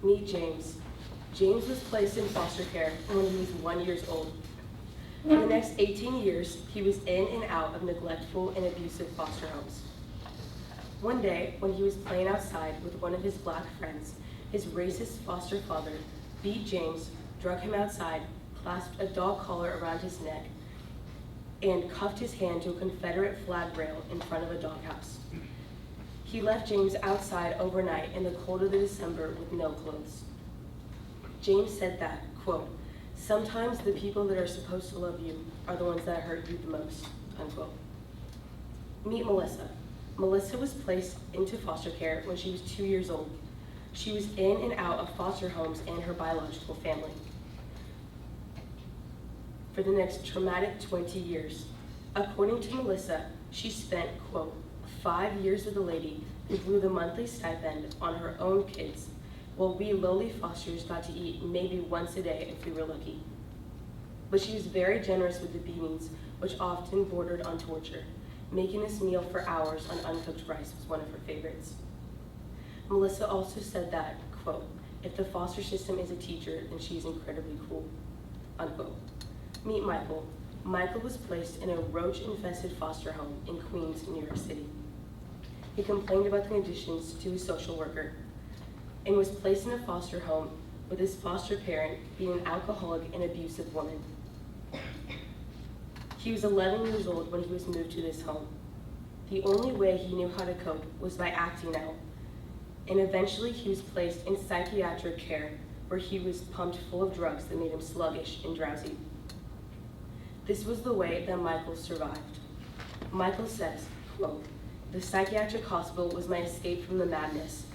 Meet James. James was placed in foster care when he was 1 year old. For the next 18 years, he was in and out of neglectful and abusive foster homes. One day, when he was playing outside with one of his black friends, his racist foster father beat James, drug him outside, clasped a dog collar around his neck, and cuffed his hand to a Confederate flag rail in front of a doghouse. He left James outside overnight in the cold of the December with no clothes. James said that, quote, "Sometimes the people that are supposed to love you are the ones that hurt you the most," unquote. Meet Melissa. Melissa was placed into foster care when she was 2 years old. She was in and out of foster homes and her biological family for the next traumatic 20 years. According to Melissa, she spent, quote, 5 years with a lady who blew the monthly stipend on her own kids, while we lowly fosters got to eat maybe once a day if we were lucky. But she was very generous with the beatings, which often bordered on torture. Making us meal for hours on uncooked rice was one of her favorites. Melissa also said that, quote, "If the foster system is a teacher, then she's incredibly cool," unquote. Meet Michael. Michael was placed in a roach-infested foster home in Queens, New York City. He complained about the conditions to his social worker and was placed in a foster home with his foster parent being an alcoholic and abusive woman. He was 11 years old when he was moved to this home. The only way he knew how to cope was by acting out, and eventually he was placed in psychiatric care where he was pumped full of drugs that made him sluggish and drowsy. This was the way that Michael survived. Michael says, quote, "The psychiatric hospital was my escape from the madness.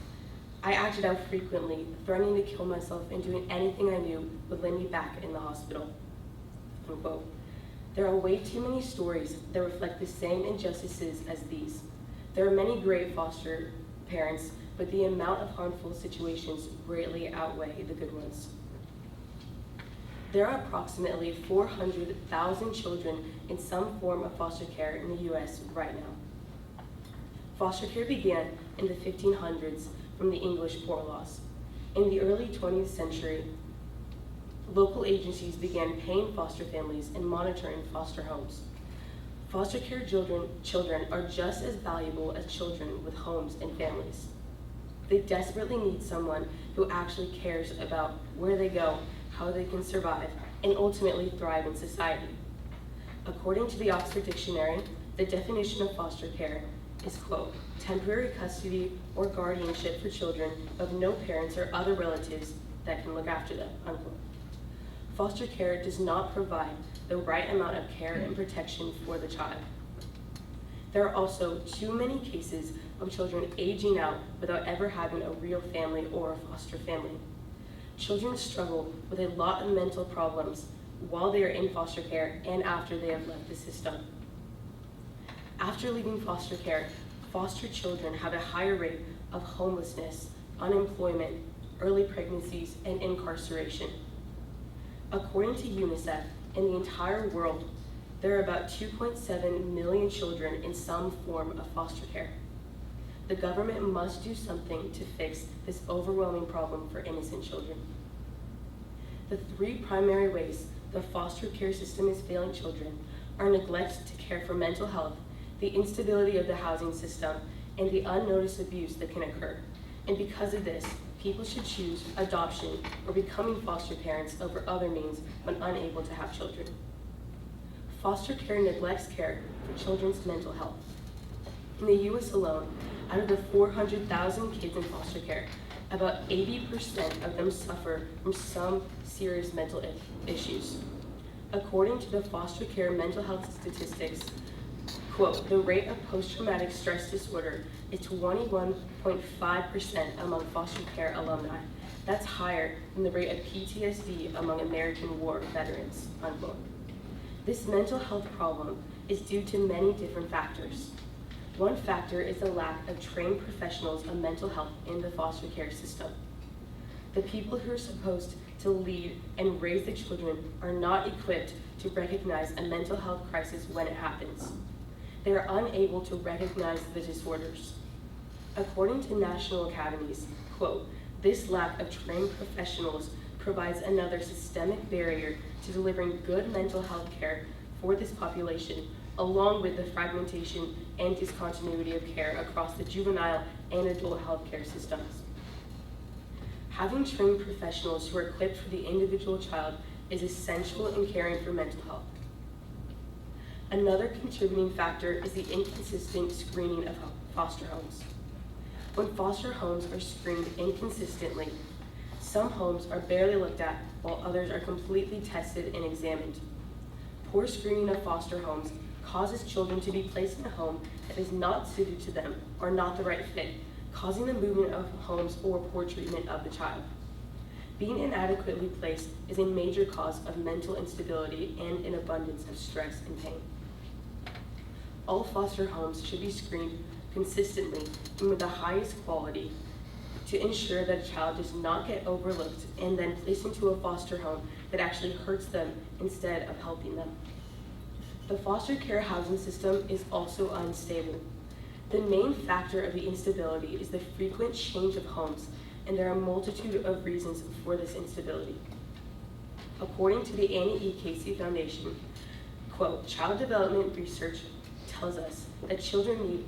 I acted out frequently, threatening to kill myself and doing anything I knew would land me back in the hospital," unquote. There are way too many stories that reflect the same injustices as these. There are many great foster parents, but the amount of harmful situations greatly outweigh the good ones. There are approximately 400,000 children in some form of foster care in the US right now. Foster care began in the 1500s from the English Poor Laws. In the early 20th century, local agencies began paying foster families and monitoring foster homes. Foster care children are just as valuable as children with homes and families. They desperately need someone who actually cares about where they go, how they can survive, and ultimately thrive in society. According to the Oxford Dictionary, the definition of foster care is, quote, "temporary custody or guardianship for children of no parents or other relatives that can look after them," unquote. Foster care does not provide the right amount of care and protection for the child. There are also too many cases of children aging out without ever having a real family or a foster family. Children struggle with a lot of mental problems while they are in foster care and after they have left the system. After leaving foster care, foster children have a higher rate of homelessness, unemployment, early pregnancies, and incarceration. According to UNICEF, in the entire world, there are about 2.7 million children in some form of foster care. The government must do something to fix this overwhelming problem for innocent children. The three primary ways the foster care system is failing children are neglect to care for mental health, the instability of the housing system, and the unnoticed abuse that can occur. And because of this, people should choose adoption or becoming foster parents over other means when unable to have children. Foster care neglects care for children's mental health. In the US alone, out of the 400,000 kids in foster care, about 80% of them suffer from some serious mental issues. According to the foster care mental health statistics, quote, "The rate of post-traumatic stress disorder is 21.5% among foster care alumni. That's higher than the rate of PTSD among American war veterans," unquote. This mental health problem is due to many different factors. One factor is the lack of trained professionals of mental health in the foster care system. The people who are supposed to lead and raise the children are not equipped to recognize a mental health crisis when it happens. They are unable to recognize the disorders. According to national academies, quote, This lack of trained professionals provides another systemic barrier to delivering good mental health care for this population, along with the fragmentation and discontinuity of care across the juvenile and adult health care systems. Having trained professionals who are equipped for the individual child is essential in caring for mental health. Another contributing factor is the inconsistent screening of foster homes. When foster homes are screened inconsistently, some homes are barely looked at while others are completely tested and examined. Poor screening of foster homes causes children to be placed in a home that is not suited to them or not the right fit, causing the movement of homes or poor treatment of the child. Being inadequately placed is a major cause of mental instability and an abundance of stress and pain. All foster homes should be screened consistently and with the highest quality to ensure that a child does not get overlooked and then placed into a foster home that actually hurts them instead of helping them. The foster care housing system is also unstable. The main factor of the instability is the frequent change of homes, and there are a multitude of reasons for this instability. According to the Annie E. Casey Foundation, quote, child development research tells us that children need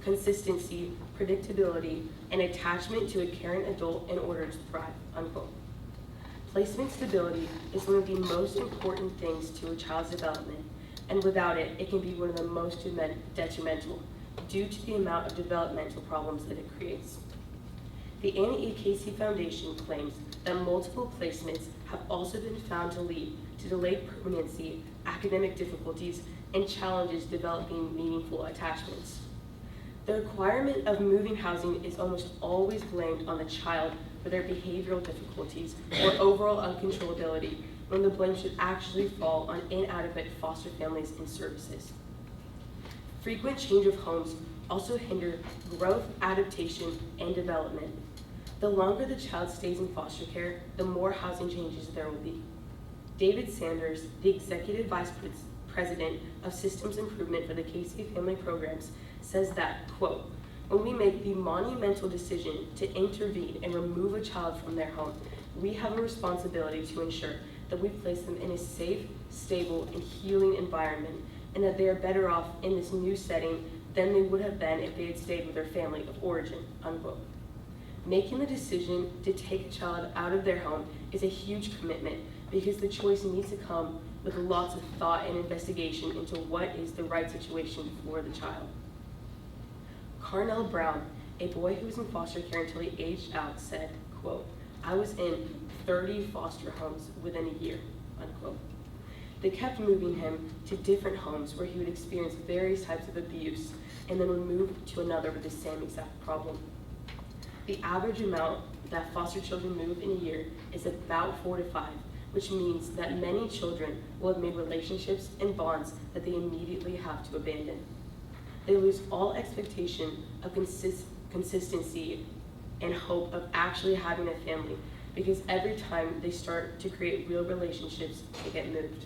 consistency, predictability, and attachment to a caring adult in order to thrive, unquote. Placement stability is one of the most important things to a child's development, and without it, it can be one of the most detrimental due to the amount of developmental problems that it creates. The Annie E. Casey Foundation claims that multiple placements have also been found to lead to delayed permanency, academic difficulties, and challenges developing meaningful attachments. The requirement of moving housing is almost always blamed on the child for their behavioral difficulties or overall uncontrollability, when the blame should actually fall on inadequate foster families and services. Frequent change of homes also hinder growth, adaptation, and development. The longer the child stays in foster care, the more housing changes there will be. David Sanders, the Executive Vice President of Systems Improvement for the Casey Family Programs, says that, quote, when we make the monumental decision to intervene and remove a child from their home, we have a responsibility to ensure that we place them in a safe, stable, and healing environment, and that they are better off in this new setting than they would have been if they had stayed with their family of origin, unquote. Making the decision to take a child out of their home is a huge commitment because the choice needs to come with lots of thought and investigation into what is the right situation for the child. Carnell Brown, a boy who was in foster care until he aged out, said, quote, I was in 30 foster homes within a year, unquote. They kept moving him to different homes where he would experience various types of abuse and then would move to another with the same exact problem. The average amount that foster children move in a year is about 4 to 5, which means that many children will have made relationships and bonds that they immediately have to abandon. They lose all expectation of consistency and hope of actually having a family because every time they start to create real relationships, they get moved.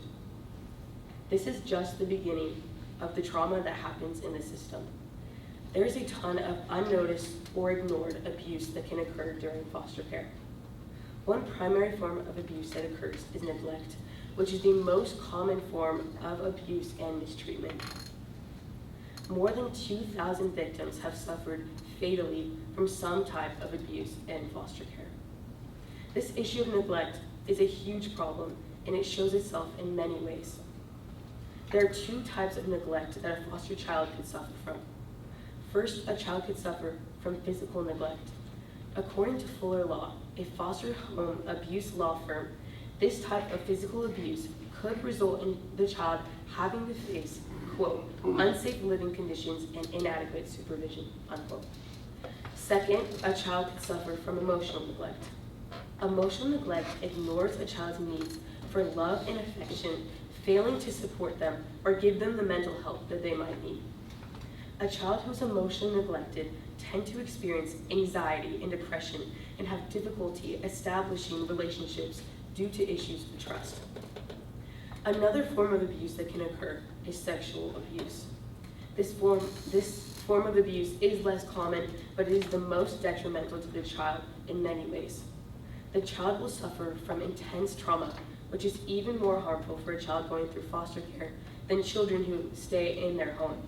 This is just the beginning of the trauma that happens in the system. There is a ton of unnoticed or ignored abuse that can occur during foster care. One primary form of abuse that occurs is neglect, which is the most common form of abuse and mistreatment. More than 2,000 victims have suffered fatally from some type of abuse in foster care. This issue of neglect is a huge problem, and it shows itself in many ways. There are 2 types of neglect that a foster child could suffer from. First, a child could suffer from physical neglect. According to Fuller Law, a foster home abuse law firm, this type of physical abuse could result in the child having to face, quote, unsafe living conditions and inadequate supervision, unquote. Second, a child could suffer from emotional neglect. Emotional neglect ignores a child's needs for love and affection, failing to support them or give them the mental help that they might need. A child who is emotionally neglected tend to experience anxiety and depression and have difficulty establishing relationships due to issues of trust. Another form of abuse that can occur is sexual abuse. This form of abuse is less common, but it is the most detrimental to the child in many ways. The child will suffer from intense trauma, which is even more harmful for a child going through foster care than children who stay in their home.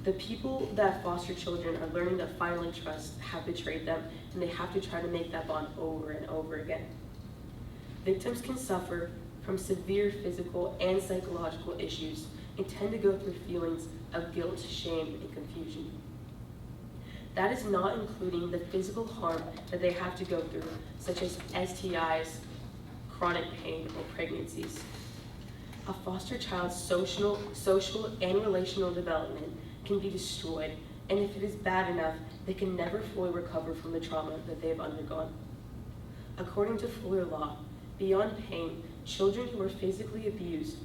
The people that foster children are learning to finally trust have betrayed them, and they have to try to make that bond over and over again. Victims can suffer from severe physical and psychological issues and tend to go through feelings of guilt, shame, and confusion. That is not including the physical harm that they have to go through, such as STIs, chronic pain, or pregnancies. A foster child's social and relational development can be destroyed, and if it is bad enough, they can never fully recover from the trauma that they have undergone. According to Fuller law, beyond pain, children who are physically abused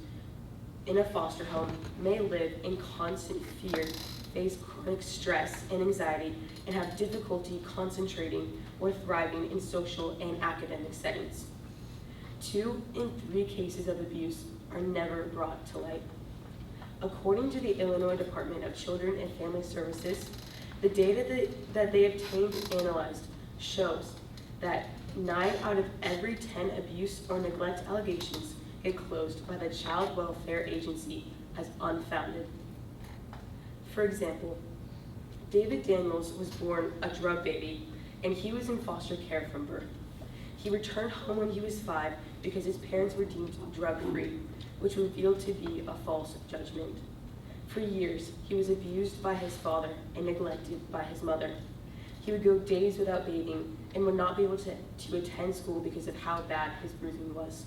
in a foster home may live in constant fear, face chronic stress and anxiety, and have difficulty concentrating or thriving in social and academic settings. 2 in 3 cases of abuse are never brought to light. According to the Illinois Department of Children and Family Services, the data that they obtained and analyzed shows that 9 out of every 10 abuse or neglect allegations get closed by the Child Welfare Agency as unfounded. For example, David Daniels was born a drug baby, and he was in foster care from birth. He returned home when he was 5 because his parents were deemed drug-free, which revealed to be a false judgment. For years, he was abused by his father and neglected by his mother. He would go days without bathing and would not be able to attend school because of how bad his bruising was.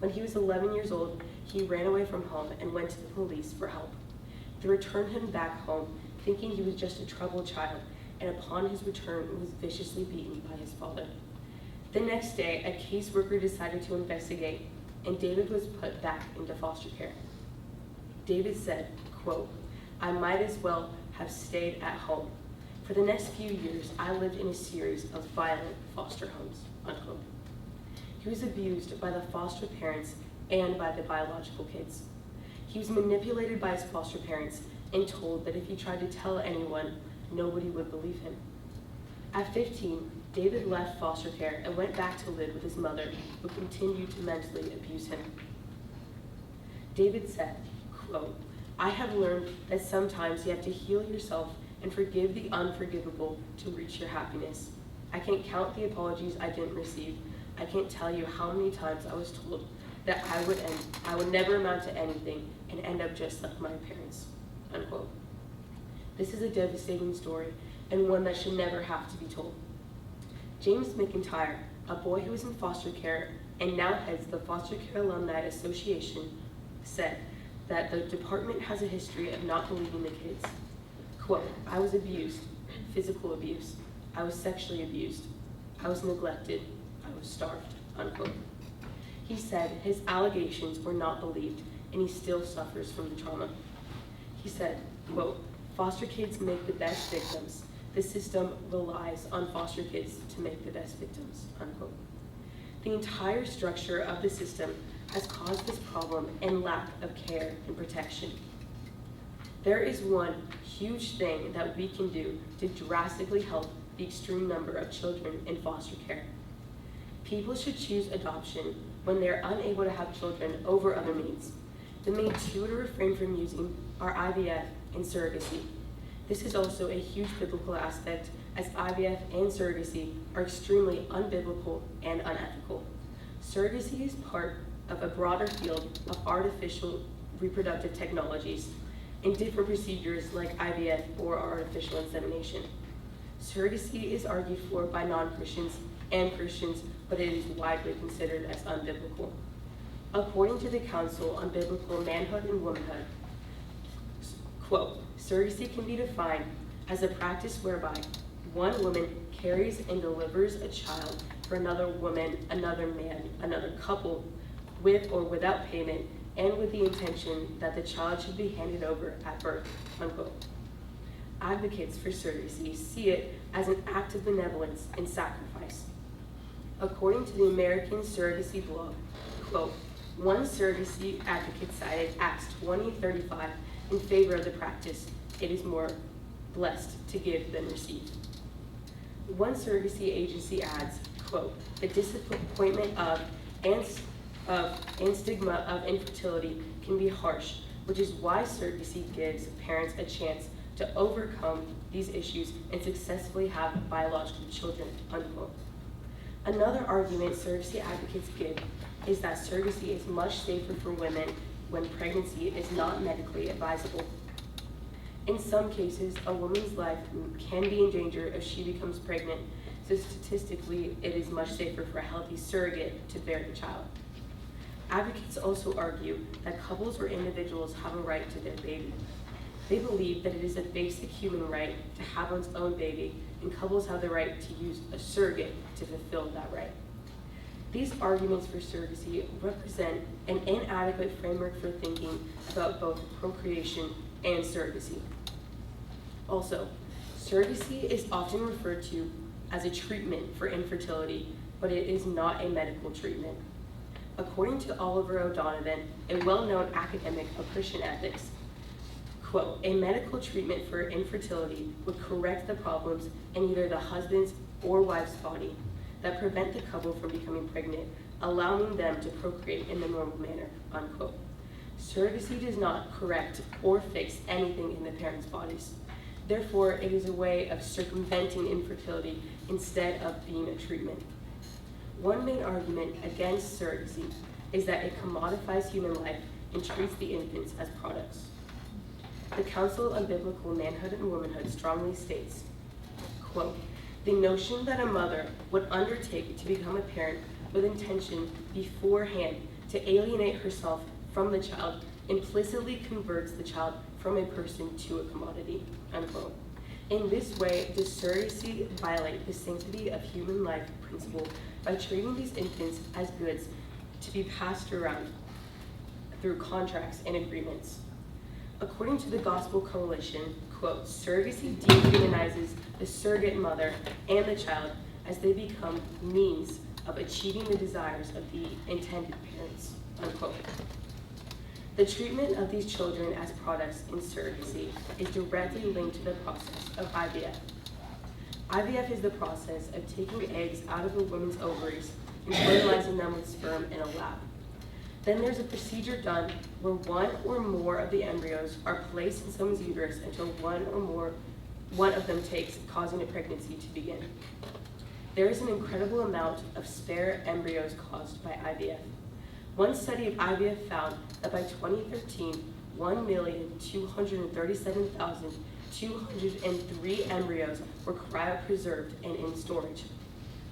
When he was 11 years old, he ran away from home and went to the police for help. They returned him back home, thinking he was just a troubled child, and upon his return, he was viciously beaten by his father. The next day, a caseworker decided to investigate, and David was put back into foster care. David said, quote, "I might as well have stayed at home. For the next few years, I lived in a series of violent foster homes," unquote. He was abused by the foster parents and by the biological kids. He was manipulated by his foster parents and told that if he tried to tell anyone, nobody would believe him. At 15, David left foster care and went back to live with his mother, who continued to mentally abuse him. David said, quote, "I have learned that sometimes you have to heal yourself and forgive the unforgivable to reach your happiness. I can't count the apologies I didn't receive. I can't tell you how many times I was told that I would never amount to anything and end up just like my parents," unquote. This is a devastating story and one that should never have to be told. James McIntyre, a boy who was in foster care and now heads the Foster Care Alumni Association, said that the department has a history of not believing the kids. Quote, "I was abused, physical abuse. I was sexually abused. I was neglected. I was starved," unquote. He said his allegations were not believed and he still suffers from the trauma. He said, quote, "Foster kids make the best victims. The system relies on foster kids to make the best victims," unquote. The entire structure of the system has caused this problem and lack of care and protection. There is one huge thing that we can do to drastically help the extreme number of children in foster care. People should choose adoption when they are unable to have children over other means. The main two to refrain from using are IVF and surrogacy. This is also a huge biblical aspect, as IVF and surrogacy are extremely unbiblical and unethical. Surrogacy is part of a broader field of artificial reproductive technologies and different procedures like IVF or artificial insemination. Surrogacy is argued for by non-Christians and Christians, but it is widely considered as unbiblical. According to the Council on Biblical Manhood and Womanhood, quote, "Surrogacy can be defined as a practice whereby one woman carries and delivers a child for another woman, another man, another couple, with or without payment, and with the intention that the child should be handed over at birth," unquote. Advocates for surrogacy see it as an act of benevolence and sacrifice. According to the American Surrogacy Blog, quote, "One surrogacy advocate cited Acts 20:35 in favor of the practice. It is more blessed to give than receive." One surrogacy agency adds, quote, the disappointment of and stigma of infertility can be harsh, which is why surrogacy gives parents a chance to overcome these issues and successfully have biological children, unquote. Another argument surrogacy advocates give is that surrogacy is much safer for women when pregnancy is not medically advisable. In some cases, a woman's life can be in danger if she becomes pregnant, so statistically, it is much safer for a healthy surrogate to bear the child. Advocates also argue that couples or individuals have a right to their baby. They believe that it is a basic human right to have one's own baby, and couples have the right to use a surrogate to fulfill that right. These arguments for surrogacy represent an inadequate framework for thinking about both procreation and surrogacy. Also, surrogacy is often referred to as a treatment for infertility, but it is not a medical treatment. According to Oliver O'Donovan, a well-known academic of Christian ethics, quote, a medical treatment for infertility would correct the problems in either the husband's or wife's body that prevent the couple from becoming pregnant, allowing them to procreate in the normal manner, unquote. Surrogacy does not correct or fix anything in the parents' bodies. Therefore, it is a way of circumventing infertility instead of being a treatment. One main argument against surrogacy is that it commodifies human life and treats the infants as products. The Council on Biblical Manhood and Womanhood strongly states, quote, the notion that a mother would undertake to become a parent with intention beforehand to alienate herself from the child implicitly converts the child from a person to a commodity, unquote. In this way, does surrogacy violate the sanctity of human life principle by treating these infants as goods to be passed around through contracts and agreements. According to the Gospel Coalition, quote, surrogacy dehumanizes the surrogate mother and the child as they become means of achieving the desires of the intended parents, unquote. The treatment of these children as products in surrogacy is directly linked to the process of IVF. IVF is the process of taking eggs out of a woman's ovaries and fertilizing them with sperm in a lab. Then there's a procedure done where one or more of the embryos are placed in someone's uterus until one of them takes, causing a pregnancy to begin. There is an incredible amount of spare embryos caused by IVF. One study of IVF found that by 2013, 1,237,203 embryos were cryopreserved and in storage.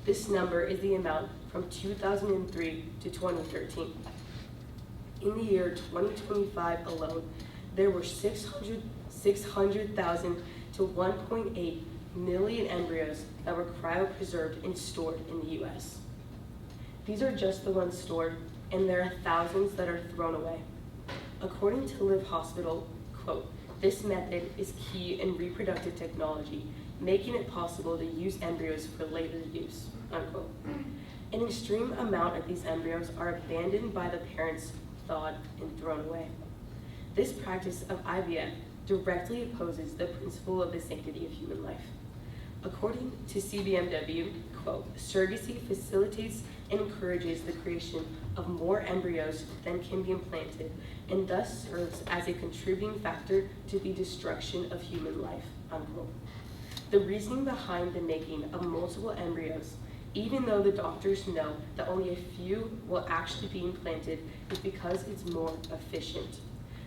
This number is the amount from 2003 to 2013. In the year 2025 alone, there were 600,000 to 1.8 million embryos that were cryopreserved and stored in the US. These are just the ones stored, and there are thousands that are thrown away. According to Live Hospital, quote, this method is key in reproductive technology, making it possible to use embryos for later use, unquote. An extreme amount of these embryos are abandoned by the parents, thawed, and thrown away. This practice of IVF directly opposes the principle of the sanctity of human life. According to CBMW, quote, surrogacy facilitates and encourages the creation of more embryos than can be implanted, and thus serves as a contributing factor to the destruction of human life, unquote. The reasoning behind the making of multiple embryos, even though the doctors know that only a few will actually be implanted, is because it's more efficient.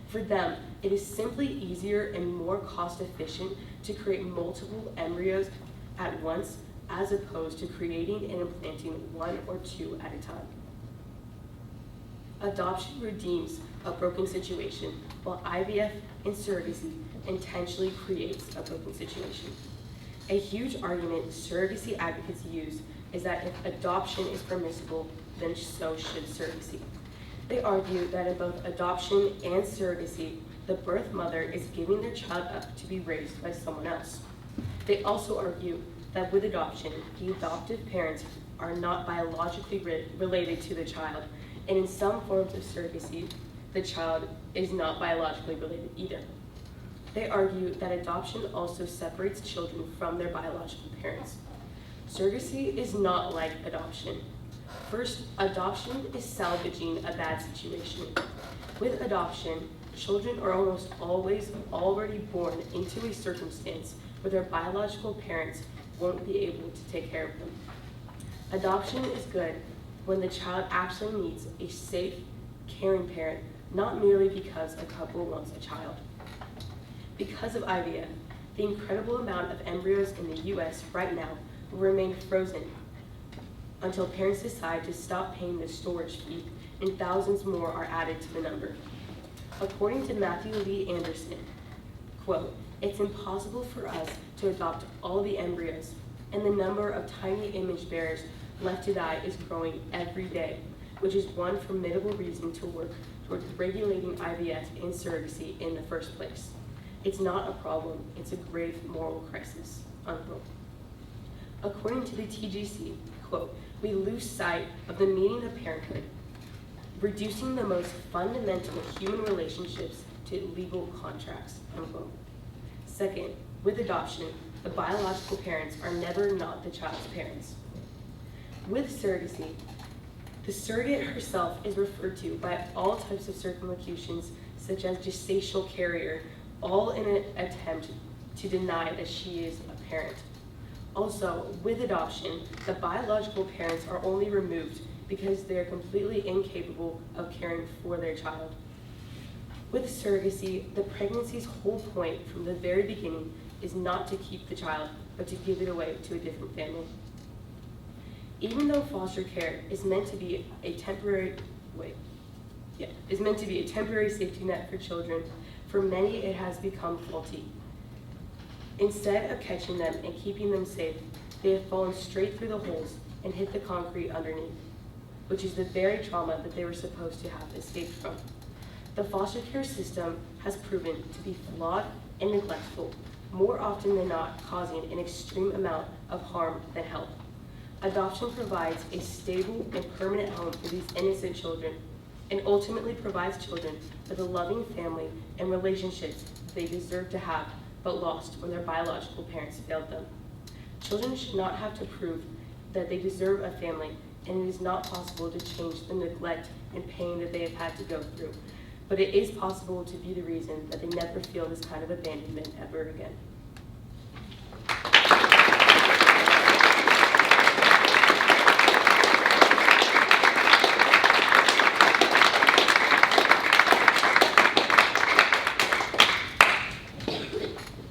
For them, it is simply easier and more cost efficient to create multiple embryos at once as opposed to creating and implanting one or two at a time. Adoption redeems a broken situation, while IVF and surrogacy intentionally creates a broken situation. A huge argument surrogacy advocates use is that if adoption is permissible, then so should surrogacy. They argue that in both adoption and surrogacy, the birth mother is giving their child up to be raised by someone else. They also argue that with adoption, the adoptive parents are not biologically related to the child, and in some forms of surrogacy, the child is not biologically related either. They argue that adoption also separates children from their biological parents. Surrogacy is not like adoption. First, adoption is salvaging a bad situation. With adoption, children are almost always already born into a circumstance where their biological parents won't be able to take care of them. Adoption is good when the child actually needs a safe, caring parent, not merely because a couple wants a child. Because of IVF, the incredible amount of embryos in the US right now will remain frozen until parents decide to stop paying the storage fee and thousands more are added to the number. According to Matthew Lee Anderson, quote, "It's impossible for us to adopt all the embryos, and the number of tiny image bearers left to die is growing every day, which is one formidable reason to work towards regulating IVF and surrogacy in the first place. It's not a problem, it's a grave moral crisis," unquote. According to the TGC, quote, "We lose sight of the meaning of parenthood, reducing the most fundamental human relationships to legal contracts," unquote. Second, with adoption, the biological parents are never not the child's parents. With surrogacy, the surrogate herself is referred to by all types of circumlocutions, such as gestational carrier, all in an attempt to deny that she is a parent. Also, with adoption, the biological parents are only removed because they are completely incapable of caring for their child. With surrogacy, the pregnancy's whole point from the very beginning is not to keep the child, but to give it away to a different family. Even though foster care is meant to be a temporary safety net for children, for many it has become faulty. Instead of catching them and keeping them safe, they have fallen straight through the holes and hit the concrete underneath, which is the very trauma that they were supposed to have escaped from. The foster care system has proven to be flawed and neglectful, more often than not causing an extreme amount of harm than help. Adoption provides a stable and permanent home for these innocent children and ultimately provides children with a loving family and relationships they deserve to have but lost when their biological parents failed them. Children should not have to prove that they deserve a family, and it is not possible to change the neglect and pain that they have had to go through. But it is possible to be the reason that they never feel this kind of abandonment ever again.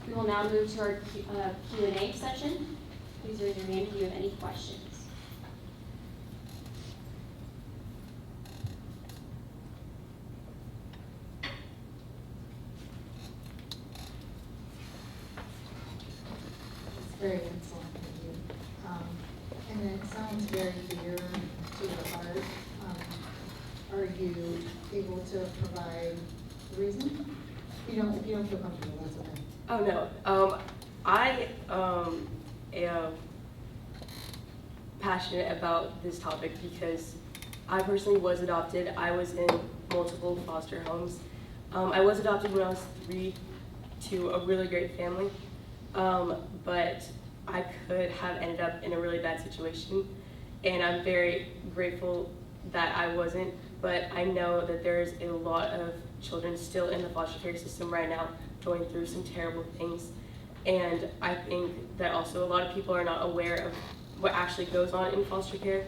We will now move to our Q&A session. Please raise your hand if you have any questions. Very excellent, thank you. And it sounds very dear to your heart. Are you able to provide the reason? If you don't feel comfortable, that's okay. Oh no, I am passionate about this topic because I personally was adopted. I was in multiple foster homes. I was adopted when I was 3 to a really great family. But I could have ended up in a really bad situation, and I'm very grateful that I wasn't, but I know that there's a lot of children still in the foster care system right now going through some terrible things, and I think that also a lot of people are not aware of what actually goes on in foster care,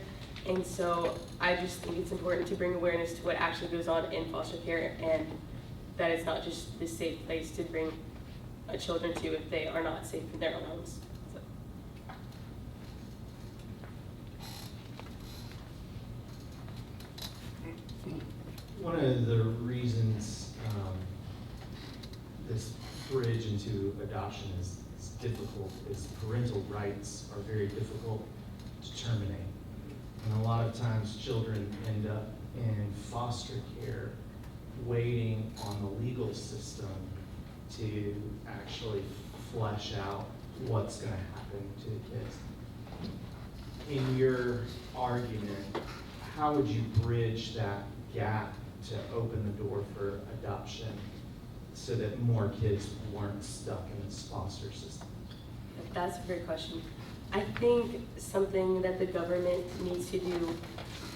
and so I just think it's important to bring awareness to what actually goes on in foster care, and that it's not just the safe place to bring children to if they are not safe in their own homes. So. One of the reasons this bridge into adoption is difficult is parental rights are very difficult to terminate. And a lot of times children end up in foster care waiting on the legal system to actually flesh out what's going to happen to the kids. In your argument, how would you bridge that gap to open the door for adoption so that more kids weren't stuck in this foster system? That's a great question. I think something that the government needs to do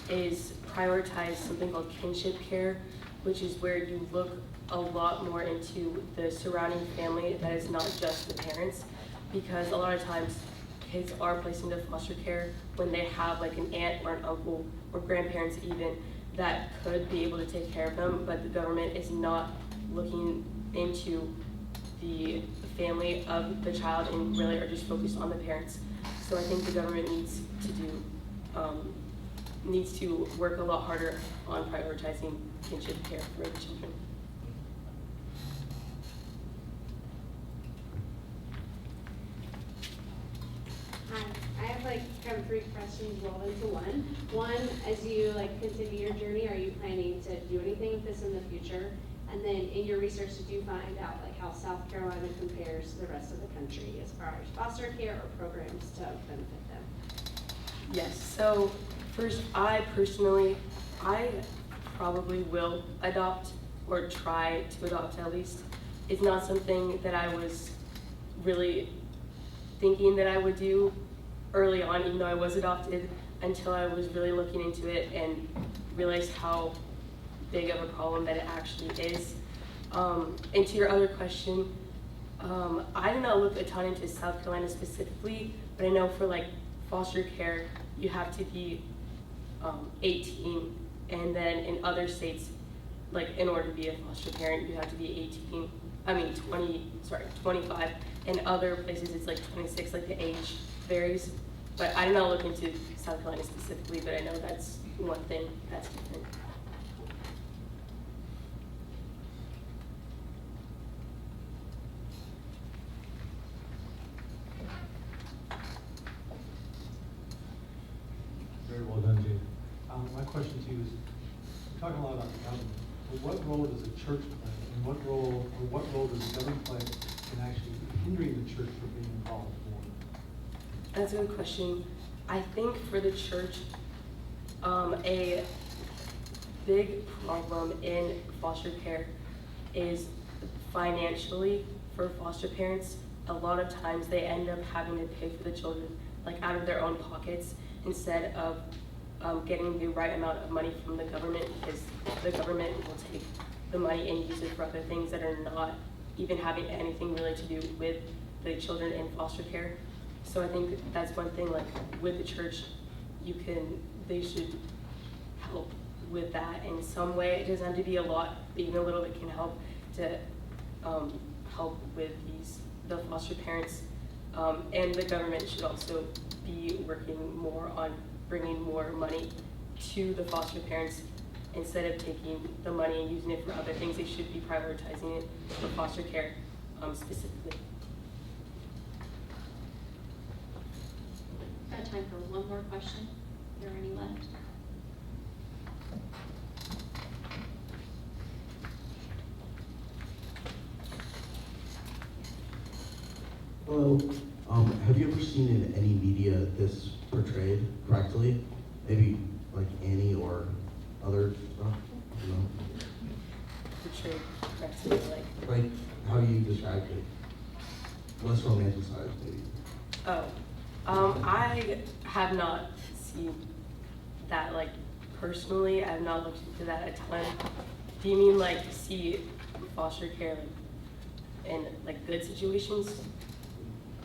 is prioritize something called kinship care, which is where you look a lot more into the surrounding family that is not just the parents, because a lot of times kids are placed into foster care when they have like an aunt or an uncle or grandparents even that could be able to take care of them, but the government is not looking into the family of the child and really are just focused on the parents. So I think the government needs to work a lot harder on prioritizing kinship care for the children. Hi, I have like kind of 3 questions rolled into one. One, as you like continue your journey, are you planning to do anything with this in the future? And then in your research, did you find out like how South Carolina compares to the rest of the country as far as foster care or programs to benefit them? Yes, so first, I probably will adopt or try to adopt at least. It's not something that I was really thinking that I would do early on, even though I was adopted, until I was really looking into it and realized how big of a problem that it actually is. And to your other question, I did not look a ton into South Carolina specifically, but I know for like foster care, you have to be 18, and then in other states, like in order to be a foster parent, you have to be 25. In other places, it's like 26, like the age varies. But I did not look into South Carolina specifically, but I know that's one thing that's different. Very well done, Jada. My question to you is, we're talking a lot about the government, but what role does the church play? And what role does the government play in actually hindering the church from being involved more? That's a good question. I think for the church, a big problem in foster care is financially for foster parents. A lot of times they end up having to pay for the children like out of their own pockets instead of getting the right amount of money from the government, because the government will take the money and use it for other things that are not even having anything really to do with the children in foster care. So I think that's one thing, like with the church, they should help with that in some way. It doesn't have to be a lot, but even a little bit can help to help with the foster parents. And the government should also be working more on bringing more money to the foster parents. Instead of taking the money and using it for other things, they should be prioritizing it for foster care specifically. Got time for one more question? Are there any left? Hello. Have you ever seen in any media this portrayed correctly? Maybe like Annie or other stuff? You know? Portrayed correctly, Like how you described it. Less romanticized, maybe. I have not seen that like personally. I have not looked into that a ton. Do you mean like see foster care in like good situations?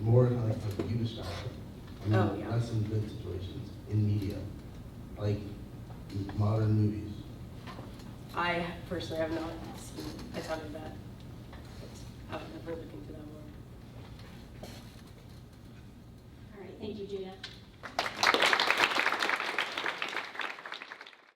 More kind of like what you described it. I mean, Oh, yeah. less in good situations in media, like modern movies. I personally have not seen a ton of that. I'll never look into that more. All right, thank you, Jada.